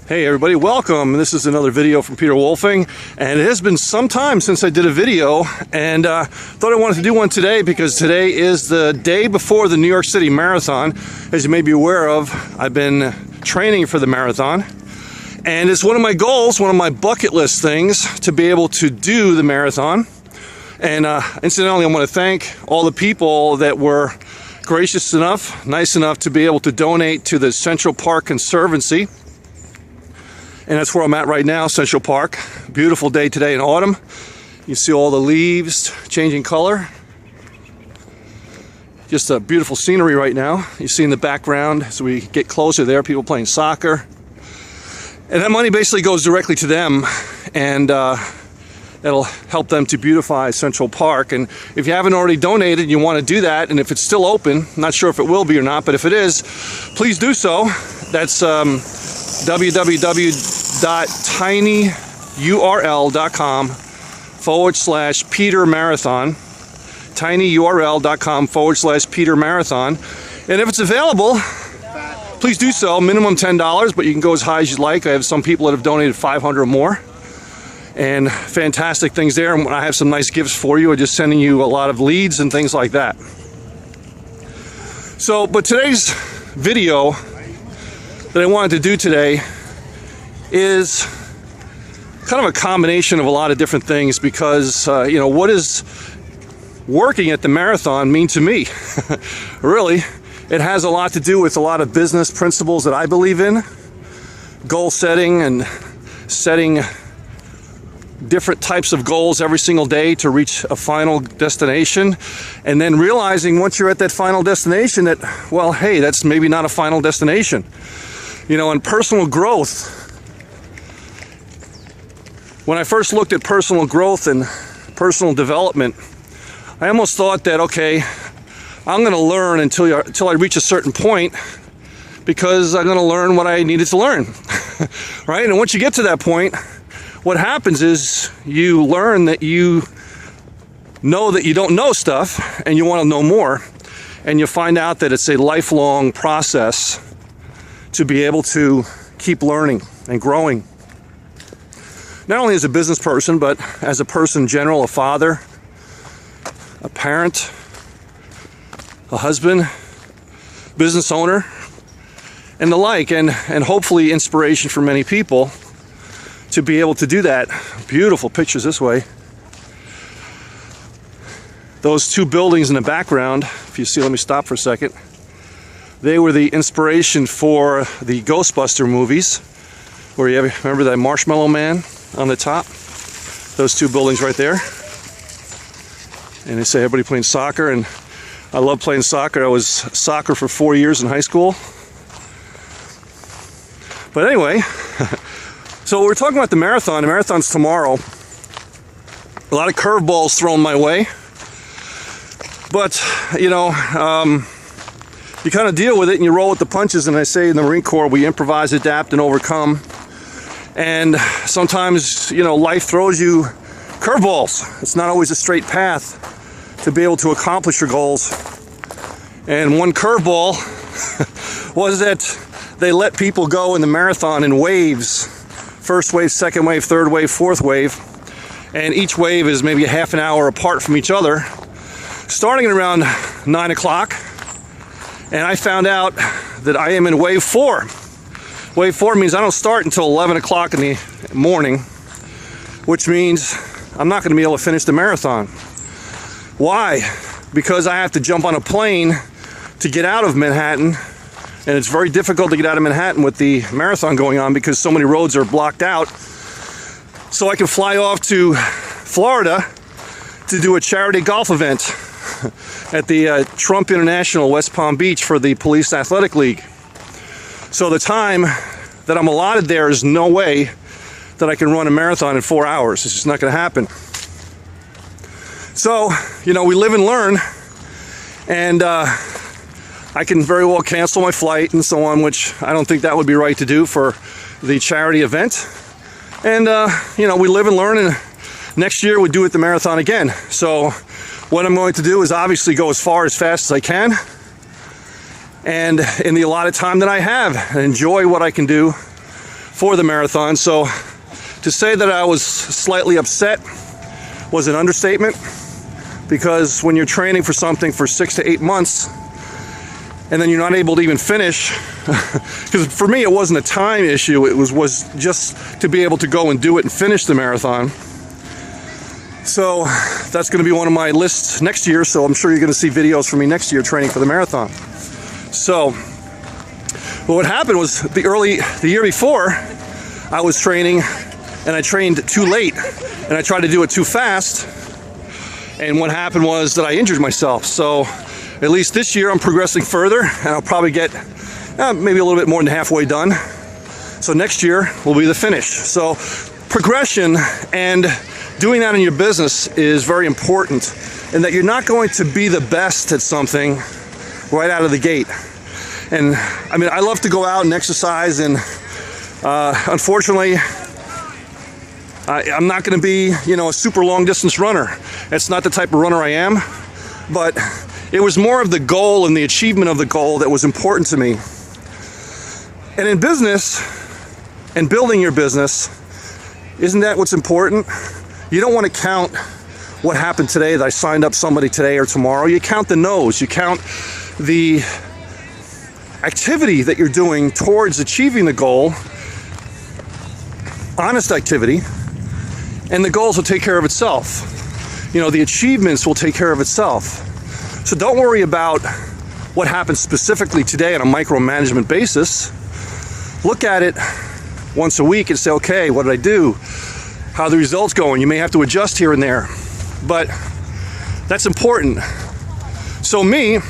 Hey everybody, welcome. This is another video from Peter Wolfing, and it has been some time since I did a video, and thought I wanted to do one today because today is the day before the New York City Marathon. As you may be aware of, I've been training for the marathon, and it's one of my goals, one of my bucket list things, to be able to do the marathon. And incidentally, I want to thank all the people that were gracious enough, nice enough to be able to donate to the Central Park Conservancy. And that's where I'm at right now, Central Park. Beautiful day today in autumn. You see all the leaves changing color. Just a beautiful scenery right now. You see in the background, as we get closer there, people playing soccer. And that money basically goes directly to them, and that'll help them to beautify Central Park. And if you haven't already donated and you want to do that, and if it's still open, I'm not sure if it will be or not, but if it is, please do so. That's www.tinyurl.com/Peter Marathon. tinyurl.com/Peter Marathon. And if it's available, please do so. Minimum $10, but you can go as high as you'd like. I have some people that have donated $500 or more. And fantastic things there. And I have some nice gifts for you. I'm just sending you a lot of leads and things like that. So, but today's video that I wanted to do today is kind of a combination of a lot of different things because, what does working at the marathon mean to me? Really, it has a lot to do with a lot of business principles that I believe in, goal setting and setting different types of goals every single day to reach a final destination, and then realizing once you're at that final destination that, well, hey, that's maybe not a final destination. And personal growth, when I first looked at personal growth and personal development, I almost thought that, okay, I'm going to learn until I reach a certain point because I'm going to learn what I needed to learn, right? And once you get to that point, what happens is you learn that you know that you don't know stuff and you want to know more, and you find out that it's a lifelong process to be able to keep learning and growing. Not only as a business person, but as a person in general, a father, a parent, a husband, business owner, and the like, and hopefully inspiration for many people to be able to do that. Beautiful pictures this way. Those two buildings in the background, if you see, let me stop for a second. They were the inspiration for the Ghostbuster movies, where you remember that Marshmallow Man on the top? Those two buildings right there. And they say everybody playing soccer, and I love playing soccer. I was soccer for 4 years in high school. But anyway, so we're talking about the marathon. The marathon's tomorrow. A lot of curveballs thrown my way. But, you kind of deal with it and you roll with the punches, and I say in the Marine Corps, we improvise, adapt, and overcome. And sometimes, life throws you curveballs. It's not always a straight path to be able to accomplish your goals. And one curveball was that they let people go in the marathon in waves. First wave, second wave, third wave, fourth wave. And each wave is maybe a half an hour apart from each other, starting at around 9 o'clock. And I found out that I am in wave 4. Wave 4 means I don't start until 11 o'clock in the morning, which means I'm not going to be able to finish the marathon. Why? Because I have to jump on a plane to get out of Manhattan, and it's very difficult to get out of Manhattan with the marathon going on because so many roads are blocked out. So I can fly off to Florida to do a charity golf event at the Trump International West Palm Beach for the Police Athletic League. So the time that I'm allotted there is no way that I can run a marathon in 4 hours. It's just not going to happen. So, we live and learn, and I can very well cancel my flight and so on, which I don't think that would be right to do for the charity event. And, we live and learn, and next year we'll do it the marathon again. So what I'm going to do is obviously go as far as fast as I can, and in the allotted time that I have, enjoy what I can do for the marathon. So to say that I was slightly upset was an understatement, because when you're training for something for 6 to 8 months and then you're not able to even finish, because for me it wasn't a time issue, it was just to be able to go and do it and finish the marathon. So that's going to be one of my lists next year, so I'm sure you're going to see videos from me next year training for the marathon. So what happened was the year before I was training and I trained too late and I tried to do it too fast, and what happened was that I injured myself. So at least this year I'm progressing further, and I'll probably get maybe a little bit more than halfway done. So next year will be the finish. So progression and doing that in your business is very important, and that you're not going to be the best at something right out of the gate. And I mean, I love to go out and exercise, and unfortunately I'm not going to be, a super long distance runner. It's not the type of runner I am, but it was more of the goal and the achievement of the goal that was important to me. And in business and building your business, isn't that what's important? You don't want to count what happened today, that I signed up somebody today or tomorrow. You count the no's. You count the activity that you're doing towards achieving the goal, honest activity, and the goals will take care of itself. The achievements will take care of itself. So don't worry about what happened specifically today on a micromanagement basis. Look at it once a week and say, okay, what did I do? How are the results going? You may have to adjust here and there, but that's important. So with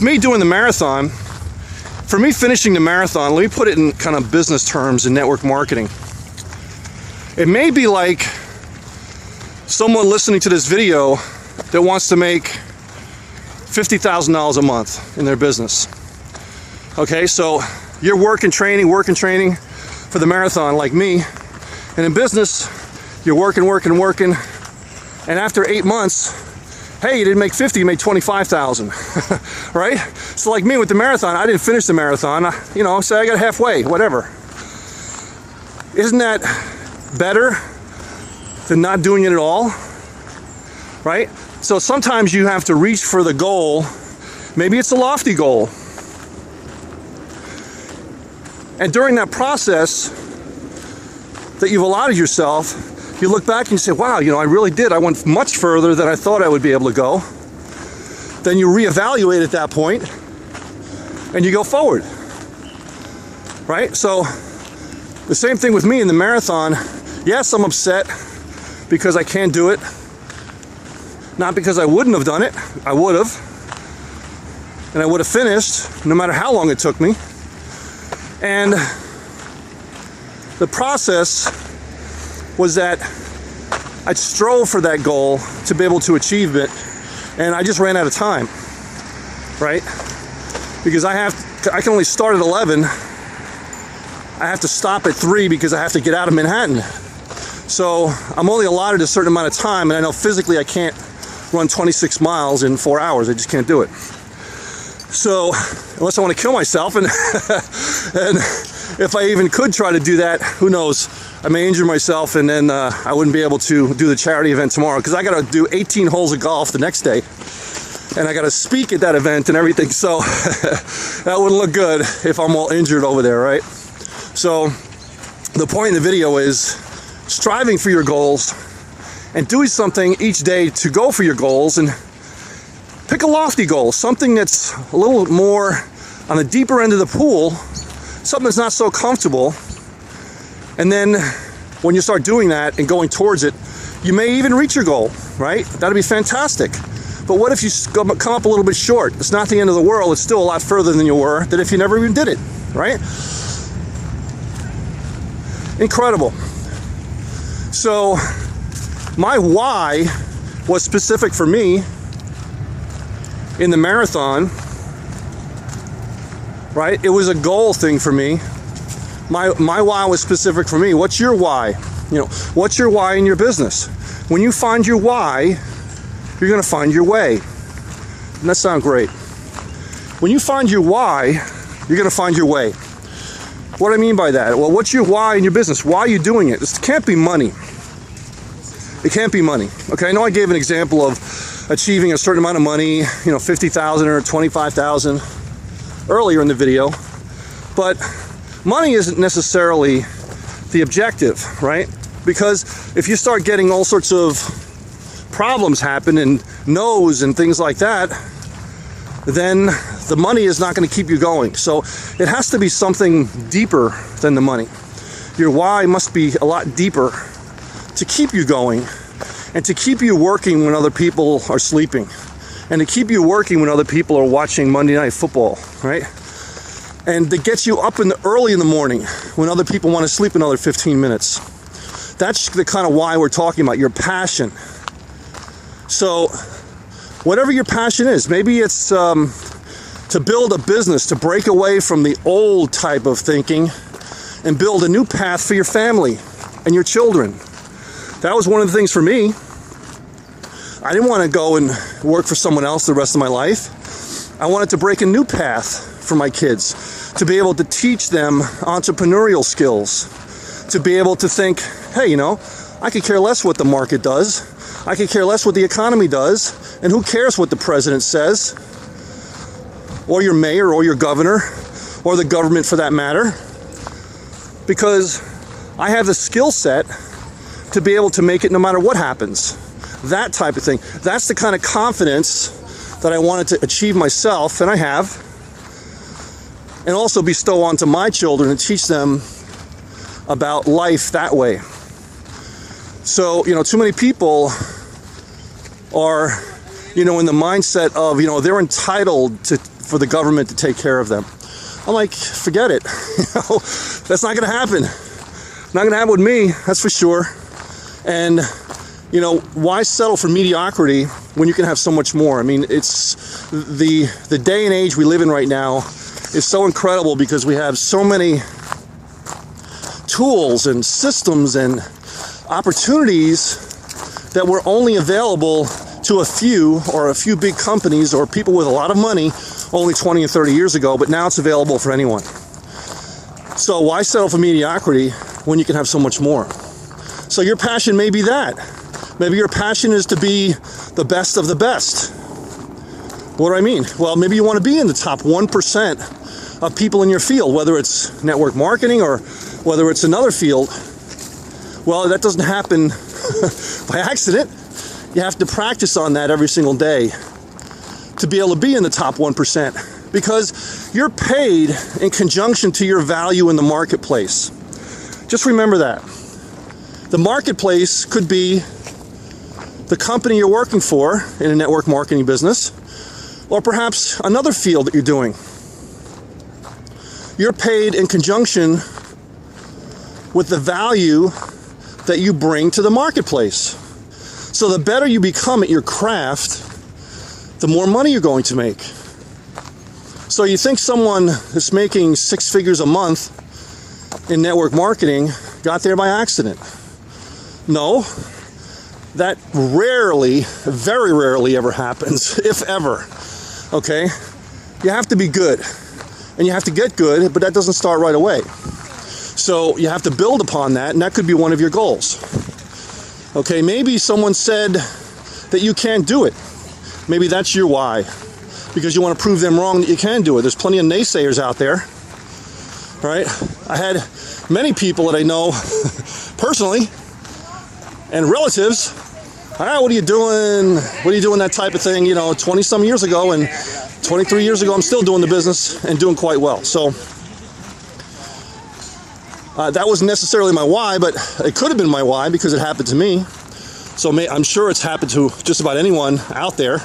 me doing the marathon, for me finishing the marathon, let me put it in kind of business terms in network marketing. It may be like someone listening to this video that wants to make $50,000 a month in their business. Okay, so you're working, training for the marathon like me, and in business, you're working, and after 8 months, hey, you didn't make 50, you made 25,000, right? So like me with the marathon, I didn't finish the marathon, so I got halfway, whatever. Isn't that better than not doing it at all, right? So sometimes you have to reach for the goal. Maybe it's a lofty goal. And during that process that you've allotted yourself, you look back and you say, wow, I really did. I went much further than I thought I would be able to go. Then you reevaluate at that point and you go forward, right? So the same thing with me in the marathon. Yes, I'm upset because I can't do it. Not because I wouldn't have done it. I would have. And I would have finished no matter how long it took me. And the process was that I strove for that goal to be able to achieve it, and I just ran out of time, right? Because I can only start at 11. I have to stop at 3 because I have to get out of Manhattan. So I'm only allotted a certain amount of time, and I know physically I can't run 26 miles in 4 hours. I just can't do it. So unless I want to kill myself, and if I even could try to do that, who knows? I may injure myself, and then I wouldn't be able to do the charity event tomorrow, because I got to do 18 holes of golf the next day, and I got to speak at that event and everything. So that wouldn't look good if I'm all injured over there, right? So the point in the video is striving for your goals and doing something each day to go for your goals, and pick a lofty goal, something that's a little more on the deeper end of the pool, something that's not so comfortable. And then when you start doing that and going towards it, you may even reach your goal, right? That'd be fantastic. But what if you come up a little bit short? It's not the end of the world. It's still a lot further than you were than if you never even did it, right? Incredible. So my why was specific for me in the marathon, right? It was a goal thing for me. My why was specific for me. What's your why? What's your why in your business? When you find your why, you're going to find your way. Doesn't that sound great? When you find your why, you're going to find your way. What do I mean by that? Well, what's your why in your business? Why are you doing it? It can't be money. It can't be money. Okay, I know I gave an example of achieving a certain amount of money, you know, 50,000 or 25,000 earlier in the video, but money isn't necessarily the objective, right? Because if you start getting all sorts of problems happen and no's and things like that, then the money is not going to keep you going. So it has to be something deeper than the money. Your why must be a lot deeper to keep you going and to keep you working when other people are sleeping and to keep you working when other people are watching Monday Night Football, right? And to get you up early in the morning when other people want to sleep another 15 minutes. That's the kind of why we're talking about, your passion. So whatever your passion is, maybe it's to build a business, to break away from the old type of thinking and build a new path for your family and your children. That was one of the things for me. I didn't want to go and work for someone else the rest of my life. I wanted to break a new path for my kids, to be able to teach them entrepreneurial skills, to be able to think, hey, you know, I could care less what the market does. I could care less what the economy does. And who cares what the president says? Or your mayor, or your governor, or the government for that matter. Because I have the skill set to be able to make it no matter what happens. That type of thing. That's the kind of confidence that I wanted to achieve myself, and I have. And also bestow onto my children and teach them about life that way. So, you know, too many people are, you know, in the mindset of, you know, they're entitled for the government to take care of them. I'm like, forget it. You know, that's not going to happen. Not going to happen with me, that's for sure. And, you know, why settle for mediocrity when you can have so much more? I mean, it's the day and age we live in right now is so incredible because we have so many tools and systems and opportunities that were only available to a few big companies or people with a lot of money only 20 and 30 years ago, but now it's available for anyone. So why settle for mediocrity when you can have so much more? So your passion may be that. Maybe your passion is to be the best of the best. What do I mean? Well, maybe you want to be in the top 1% of people in your field, whether it's network marketing or whether it's another field. Well, that doesn't happen by accident. You have to practice on that every single day to be able to be in the top 1%, because you're paid in conjunction to your value in the marketplace. Just remember that. The marketplace could be the company you're working for in a network marketing business, or perhaps another field that you're doing. You're paid in conjunction with the value that you bring to the marketplace. So the better you become at your craft, the more money you're going to make. So you think someone that's making 6 figures a month in network marketing got there by accident? No, that rarely, very rarely ever happens, if ever. Okay? You have to be good, and you have to get good, but that doesn't start right away. So you have to build upon that, and that could be one of your goals. Okay, maybe someone said that you can't do it. Maybe that's your why, because you want to prove them wrong that you can do it. There's plenty of naysayers out there, right? I had many people that I know personally and relatives. What are you doing? What are you doing? That type of thing, you know, 20 some years ago, and 23 years ago, I'm still doing the business and doing quite well. So that wasn't necessarily my why, but it could have been my why because it happened to me. So I'm sure it's happened to just about anyone out there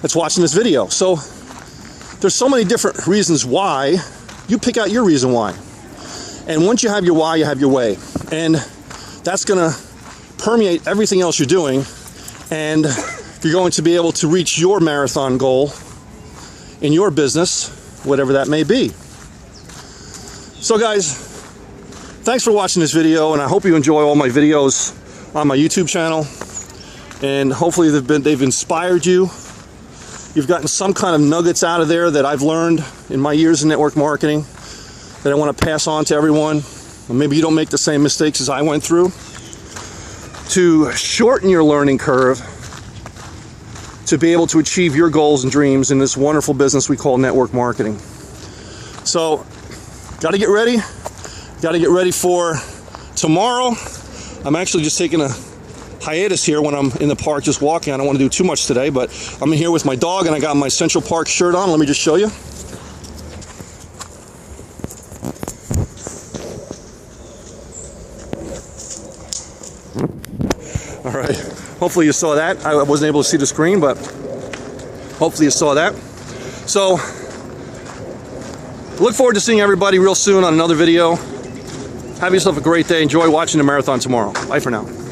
that's watching this video. So there's so many different reasons why. You pick out your reason why. And once you have your why, you have your way. And that's going to permeate everything else you're doing. And you're going to be able to reach your marathon goal in your business, whatever that may be. So guys, thanks for watching this video, and I hope you enjoy all my videos on my YouTube channel. And hopefully they've inspired you. You've gotten some kind of nuggets out of there that I've learned in my years in network marketing. that I want to pass on to everyone. Or maybe you don't make the same mistakes as I went through. To shorten your learning curve, to be able to achieve your goals and dreams in this wonderful business we call network marketing. So, got to get ready. Got to get ready for tomorrow. I'm actually just taking a hiatus here when I'm in the park just walking. I don't want to do too much today, but I'm here with my dog and I got my Central Park shirt on. Let me just show you. All right, hopefully you saw that. I wasn't able to see the screen, but hopefully you saw that. So, look forward to seeing everybody real soon on another video. Have yourself a great day. Enjoy watching the marathon tomorrow. Bye for now.